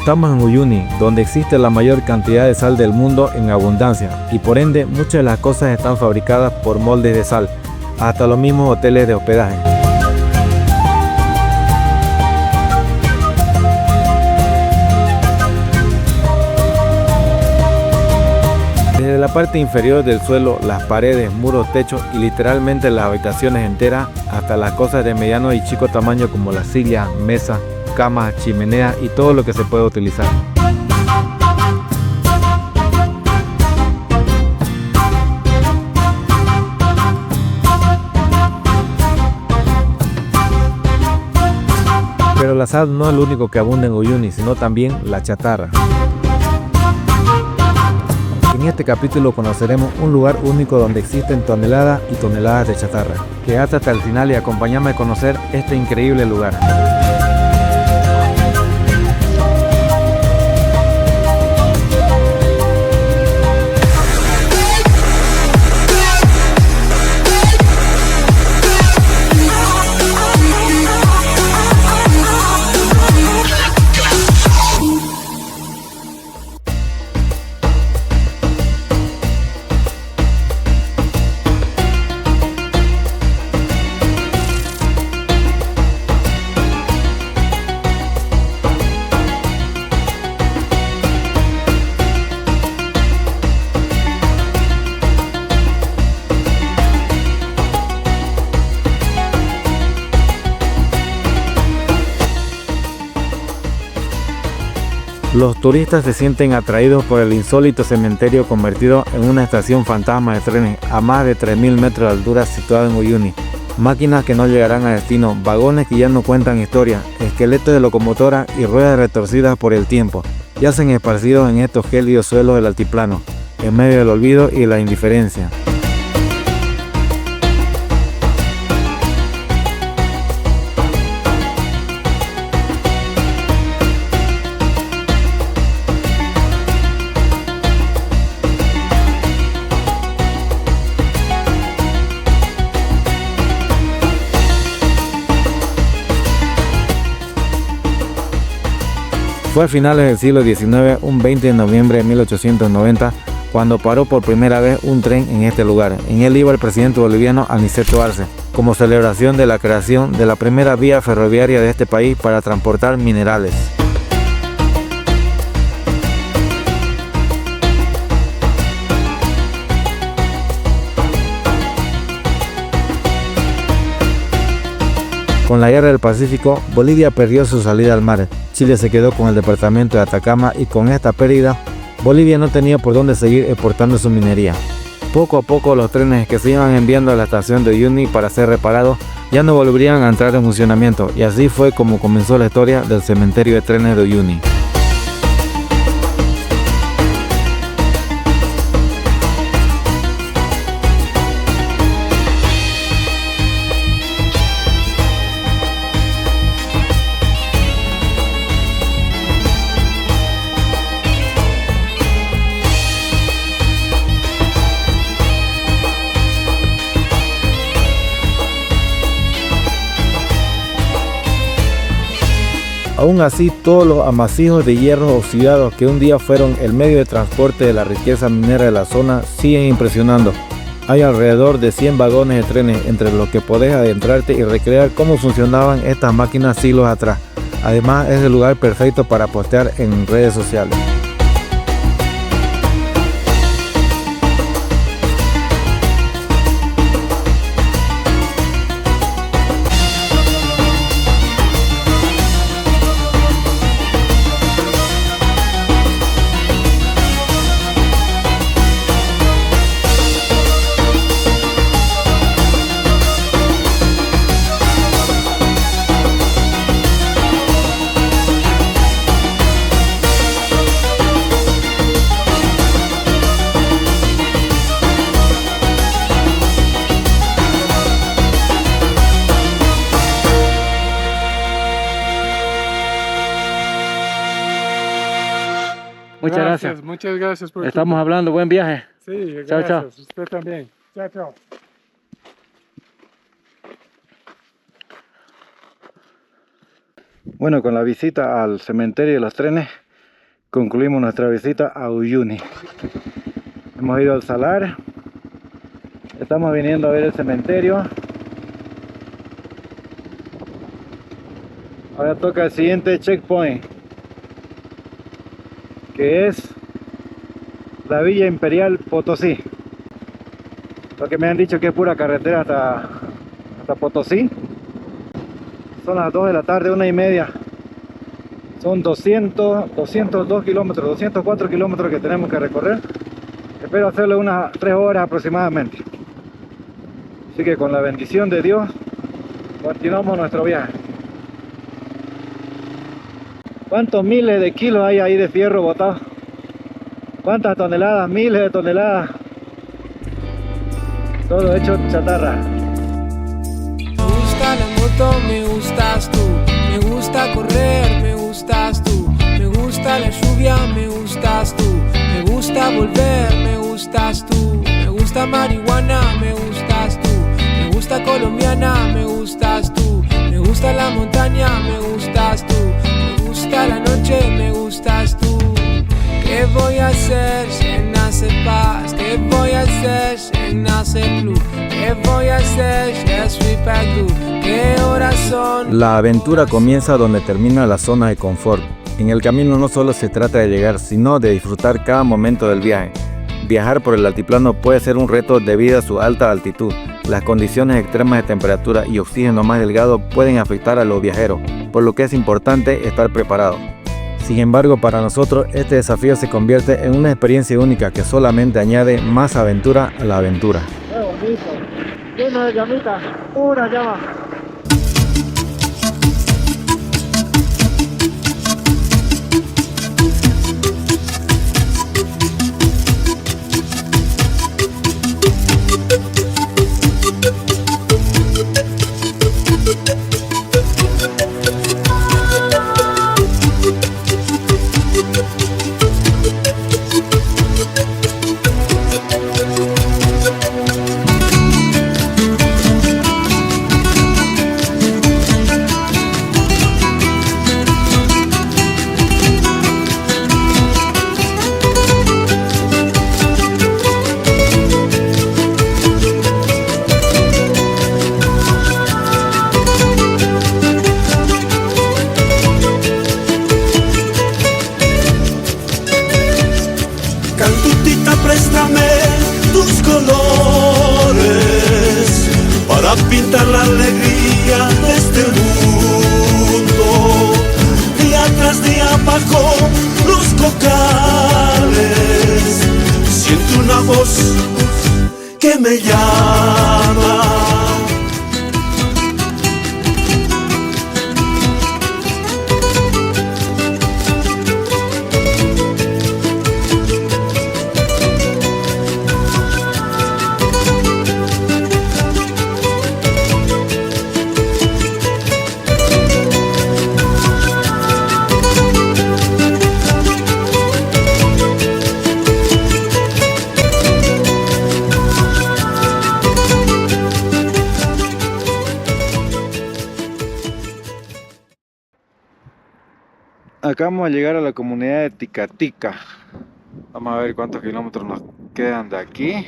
Estamos en Uyuni, donde existe la mayor cantidad de sal del mundo en abundancia, y por ende muchas de las cosas están fabricadas por moldes de sal, hasta los mismos hoteles de hospedaje. Desde la parte inferior del suelo, las paredes, muros, techos y literalmente las habitaciones enteras, hasta las cosas de mediano y chico tamaño como las sillas, mesas, camas, chimeneas y todo lo que se puede utilizar. Pero la sal no es lo único que abunda en Uyuni, sino también la chatarra. En este capítulo conoceremos un lugar único donde existen toneladas y toneladas de chatarra. Quédate hasta el final y acompáñame a conocer este increíble lugar. Los turistas se sienten atraídos por el insólito cementerio convertido en una estación fantasma de trenes a más de 3.000 metros de altura situado en Uyuni. Máquinas que no llegarán a destino, vagones que ya no cuentan historia, esqueletos de locomotoras y ruedas retorcidas por el tiempo, yacen esparcidos en estos gélidos suelos del altiplano, en medio del olvido y la indiferencia. Fue a finales del siglo XIX, un 20 de noviembre de 1890, cuando paró por primera vez un tren en este lugar. En él iba el presidente boliviano Aniceto Arce, como celebración de la creación de la primera vía ferroviaria de este país para transportar minerales. Con la Guerra del Pacífico, Bolivia perdió su salida al mar, Chile se quedó con el departamento de Atacama y con esta pérdida, Bolivia no tenía por dónde seguir exportando su minería. Poco a poco los trenes que se iban enviando a la estación de Uyuni para ser reparados ya no volverían a entrar en funcionamiento y así fue como comenzó la historia del cementerio de trenes de Uyuni. Aún así, todos los amasijos de hierro oxidados que un día fueron el medio de transporte de la riqueza minera de la zona siguen impresionando. Hay alrededor de 100 vagones de trenes entre los que podés adentrarte y recrear cómo funcionaban estas máquinas siglos atrás. Además, es el lugar perfecto para postear en redes sociales. Muchas gracias. Muchas gracias por Estamos hablando, buen viaje. Sí, chao, gracias. chao. Usted también. Chao, chao. Bueno, con la visita al cementerio de los trenes, concluimos nuestra visita a Uyuni. Hemos ido al salar. Estamos viniendo a ver el cementerio. Ahora toca el siguiente checkpoint, que es la Villa Imperial Potosí. Porque me han dicho que es pura carretera hasta Potosí. Son las 2 de la tarde, 1:30. Son 202 kilómetros, 204 kilómetros que tenemos que recorrer. Espero hacerlo unas 3 horas aproximadamente. Así que con la bendición de Dios continuamos nuestro viaje. ¿Cuántos miles de kilos hay ahí de fierro botado? ¿Cuántas toneladas? Miles de toneladas. Todo hecho chatarra. Me gusta la moto, me gustas tú. Me gusta correr, me gustas tú. Me gusta la lluvia, me gustas tú. Me gusta volver, me gustas tú. Me gusta marihuana, me gustas tú. Me gusta colombiana, me gustas tú. Me gusta la montaña, me gustas tú. Me gusta la noche, me gustas tú. ¿Qué voy a hacer si nace paz? ¿Qué voy a hacer si nace blue? ¿Qué voy a hacer si soy pagú? ¿Qué horas son? La aventura comienza donde termina la zona de confort. En el camino no solo se trata de llegar, sino de disfrutar cada momento del viaje. Viajar por el altiplano puede ser un reto debido a su alta altitud. Las condiciones extremas de temperatura y oxígeno más delgado pueden afectar a los viajeros, por lo que es importante estar preparado. Sin embargo, para nosotros este desafío se convierte en una experiencia única que solamente añade más aventura a la aventura. ¡Qué bonito! Lleno de llamitas, una llama. Préstame tus colores para pintar la alegría de este mundo. Día tras día bajo los cocales siento una voz que me llama. Acabamos de llegar a la comunidad de Ticatica. Vamos a ver cuántos kilómetros nos quedan de aquí.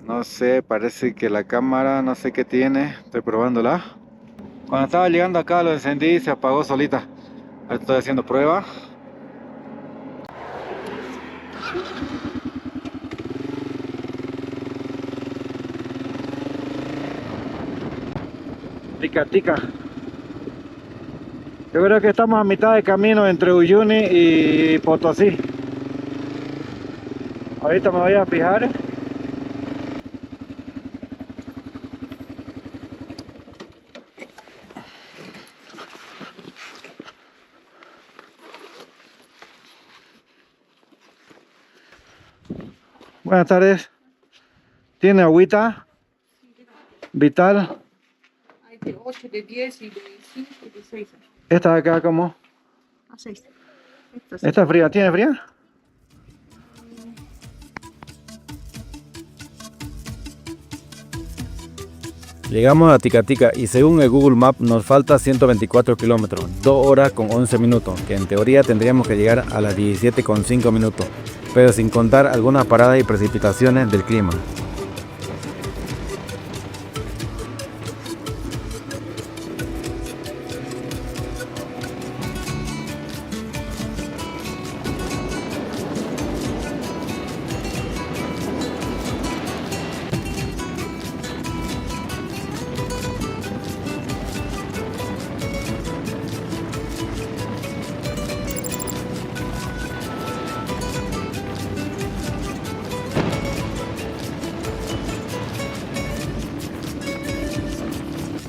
No sé, parece que la cámara no sé qué tiene. Estoy probándola. Cuando estaba llegando acá lo encendí y se apagó solita. Ahora estoy haciendo prueba. Ticatica. Yo creo que estamos a mitad de camino entre Uyuni y Potosí. Ahorita me voy a fijar. Buenas tardes. ¿Tiene agüita? Vital. Hay de 8, de 10 y de 5 y de 6. ¿Esta de acá cómo? A 6. ¿Esta fría? ¿Tiene fría? Llegamos a Ticatica y según el Google Maps nos falta 124 kilómetros, 2 horas con 11 minutos, que en teoría tendríamos que llegar a las 17 con 5 minutos, pero sin contar algunas paradas y precipitaciones del clima.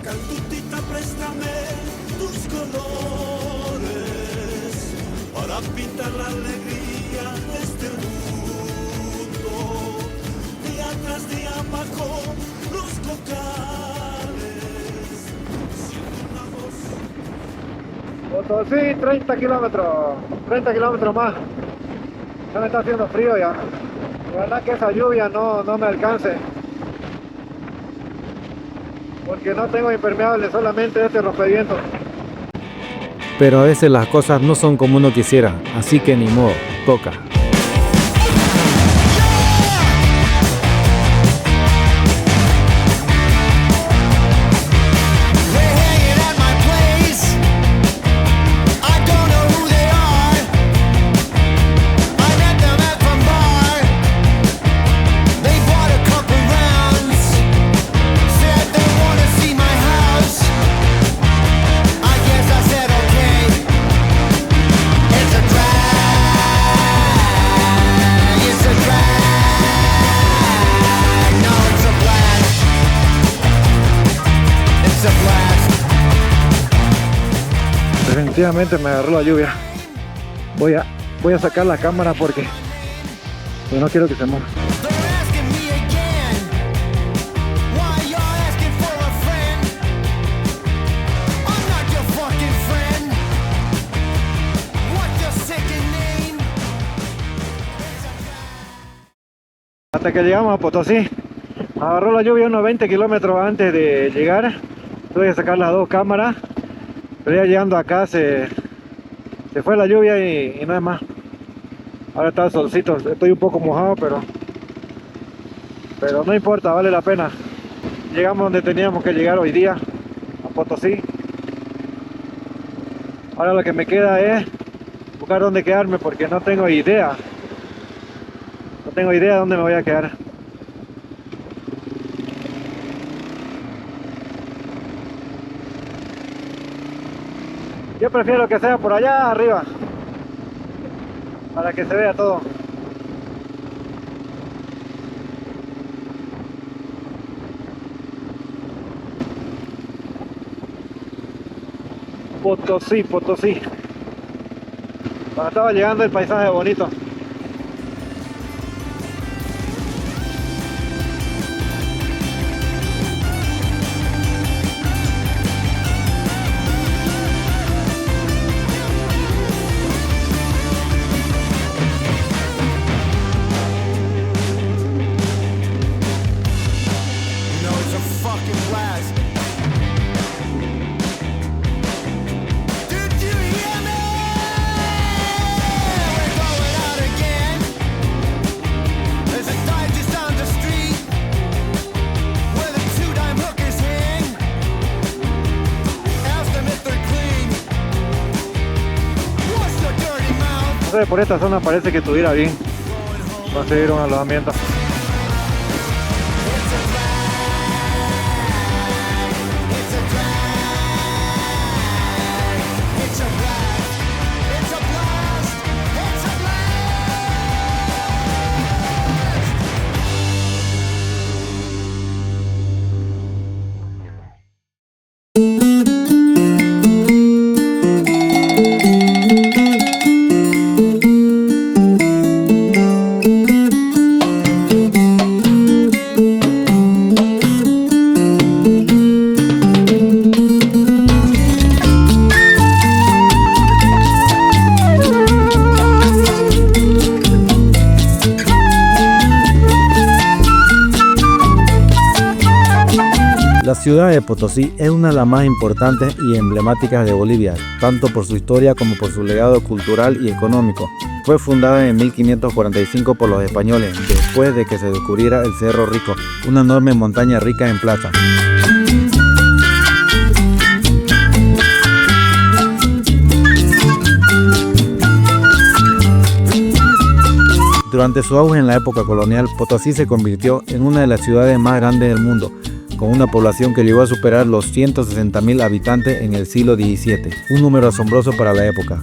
Caldutita, préstame tus colores para pintar la alegría de este mundo. Día tras día bajo los cocales, siento una voz. Potosí, 30 kilómetros más. Ya me está haciendo frío ya. La verdad que esa lluvia no me alcance. Porque no tengo impermeable, solamente este rompeviento. Pero a veces las cosas no son como uno quisiera, así que ni modo, toca. Definitivamente me agarró la lluvia. Voy a sacar la cámara porque no quiero que se moje. Hasta que llegamos a Potosí, agarró la lluvia unos 20 kilómetros antes de llegar. Tuve que sacar las dos cámaras, pero ya llegando acá se fue la lluvia y nada más. Ahora está el solcito, estoy un poco mojado, pero no importa, vale la pena. Llegamos donde teníamos que llegar hoy día, a Potosí. Ahora lo que me queda es buscar dónde quedarme porque no tengo idea. No tengo idea de dónde me voy a quedar. Yo prefiero que sea por allá arriba, para que se vea todo. Potosí. Cuando estaba llegando el paisaje bonito. Por esta zona parece que estuviera bien conseguir un alojamiento. ciudad de Potosí es una de las más importantes y emblemáticas de Bolivia, tanto por su historia como por su legado cultural y económico. Fue fundada en 1545 por los españoles, después de que se descubriera el Cerro Rico, una enorme montaña rica en plata. Durante su auge en la época colonial, Potosí se convirtió en una de las ciudades más grandes del mundo, con una población que llegó a superar los 160.000 habitantes en el siglo XVII, un número asombroso para la época.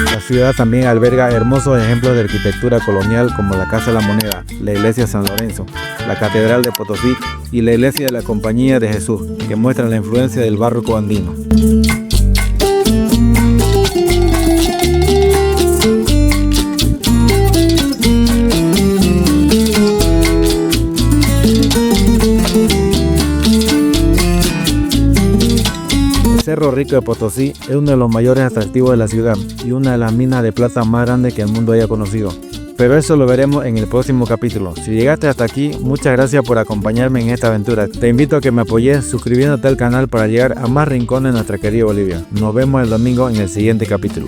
La ciudad también alberga hermosos ejemplos de arquitectura colonial como la Casa de la Moneda, la Iglesia San Lorenzo, la Catedral de Potosí y la Iglesia de la Compañía de Jesús, que muestran la influencia del barroco andino. El Cerro Rico de Potosí es uno de los mayores atractivos de la ciudad y una de las minas de plata más grandes que el mundo haya conocido. Pero eso lo veremos en el próximo capítulo. Si llegaste hasta aquí, muchas gracias por acompañarme en esta aventura. Te invito a que me apoyes suscribiéndote al canal para llegar a más rincones de nuestra querida Bolivia. Nos vemos el domingo en el siguiente capítulo.